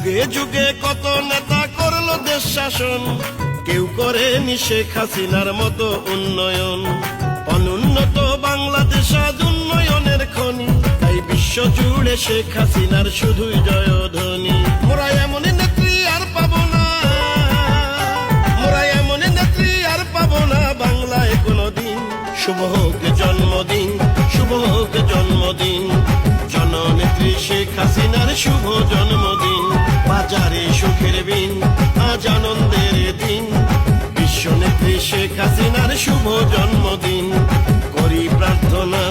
যুগে যুগে কত নেতা করলো দেশ শাসন, কেউ করেনি শেখ হাসিনার মতো উন্নয়ন। অনুন্নত বাংলাদেশ আজ উন্নয়নের খনি, তাই বিশ্ব জুড়ে শেখ হাসিনার শুধুই জয়ধ্বনি। মোরা এমন নেত্রী আর পাবো না, মোরা এমন নেত্রী আর পাবো না বাংলায় কোনোদিন। শুভ হোক জন্মদিন, শুভ হোক জন্মদিন, জননেত্রী শেখ হাসিনার শুভ জন্মদিন। বাজারে সুখের বিন, আজ আনন্দের দিন, বিশ্বনেত্রী শেখ হাসিনার শুভ জন্মদিন। করি প্রার্থনা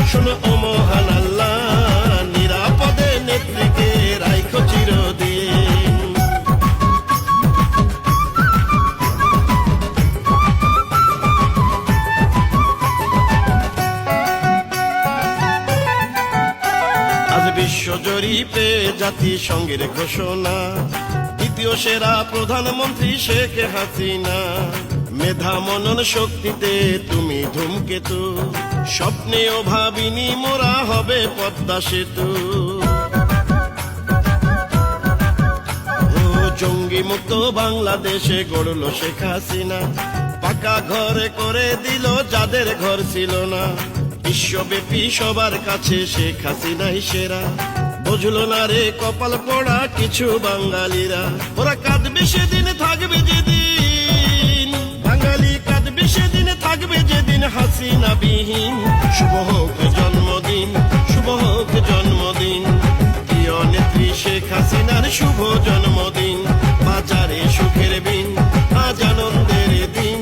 শোনো ও মহান আল্লাহ, নিরাপদে নেত্রীকে রাইখো চিরদিন। আজ বিশ্ব জরিপে জাতিসংঘের ঘোষণা, দ্বিতীয় সেরা প্রধানমন্ত্রী শেখ হাসিনা। মেধা মনন শক্তিতে তুমি ধূমকেতু, স্বপ্নেও ভাবিনি মোরা হবে পদ্মা সেতু। জঙ্গি মুক্ত বাংলাদেশে গড়ল শেখ হাসিনা, পাকা ঘরে করে দিল যাদের ঘর ছিল না। বিশ্বব্যাপী সবার কাছে শেখ হাসিনাই সেরা, বুঝলো না রে কপাল পোড়া কিছু বাঙালিরা। ওরা কাঁদবে সেদিন থাকবে যেদিন, বাঙালি কাঁদবে সেদিন থাকবে যেদিন হাসিনা বিহীন। শুভ হোক জন্মদিন, শুভ হোক জন্মদিন, প্রিয় নেত্রী শেখ হাসিনার শুভ জন্মদিন। বাজারে সুখের বিন, আজ আনন্দের দিন,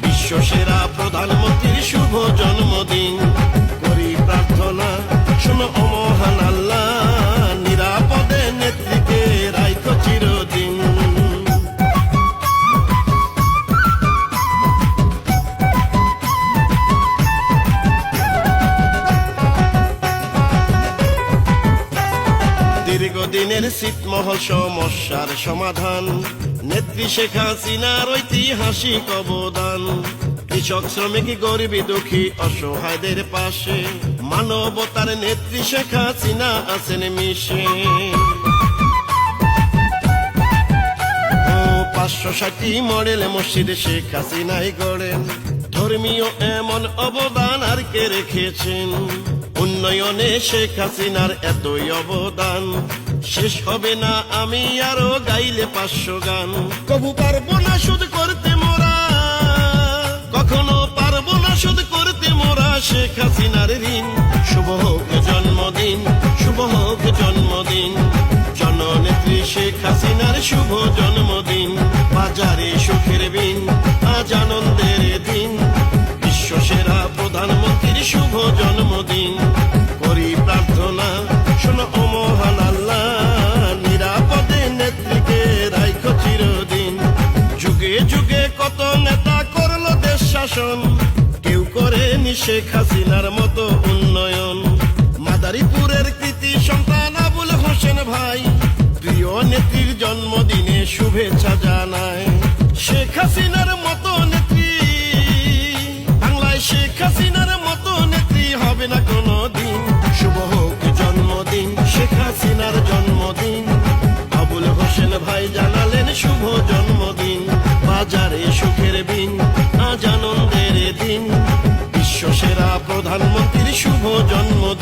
বিশ্ব সেরা প্রধানমন্ত্রীর শুভ জন্মদিন। করি প্রার্থনা শোনো ও মহান আল্লাহ, নিরাপদে নেত্রীকে রাইখো চিরদিন। দীর্ঘদিনের ছিটমহল সমস্যার সমাধান, নেত্রী শেখ হাসিনার ঐতিহাসিক অবদান। কৃষক শ্রমিক গরিবী দুঃখী অসহায়দের পাশে, মানবতার নেত্রী শেখ হাসিনা আছেন মিশে। 560টি মডেল মসজিদ শেখ হাসিনাই গড়েন, ধর্মীয় এমন অবদান আর কে রেখেছেন। উন্নয়নে শেখ হাসিনার এতই অবদান, শেষ হবে না আমি আরো গাইলে 500 গান। কবু পারবো না শোধ করতে মোরা, কখনো পারবো না শোধ করতে মোরা শেখ হাসিনার ঋণ। শুভ হোক জন্মদিন, শুভ হোক জন্মদিন, জননেত্রী শেখ হাসিনার শুভ জন্মদিন। বাজারে সুখের বিন, আজ আনন্দের দিন, বিশ্ব সেরা প্রধানমন্ত্রীর শুভ জন্মদিন। করি প্রার্থনা শোনো ও মহান আল্লাহ, নিরাপদে নেত্রীকে রাইখো চিরদিন। যুগে যুগে কত নেতা করলো দেশ শাসন, কেউ করেনি শেখ হাসিনার মতো উন্নয়ন। মাদারীপুরের কৃতি সন্তান আবুল হোসেন ভাই, প্রিয় নেত্রীর জন্মদিনে শুভেচ্ছা জানায়। শেখ হাসিনার মতো নেত্রী বাংলায়, শেখ হাসিনার মতো নেত্রী হবে না কোনো দিন। শুভ হোক জন্মদিন, শেখ হাসিনার জন্মদিন। আবুল হোসেন ভাই জানালেন শুভ জন্মদিন। বাজারে সুখের বিন, আজ আনন্দের দিন, বিশ্ব সেরা প্রধানমন্ত্রীর শুভ জন্মদিন।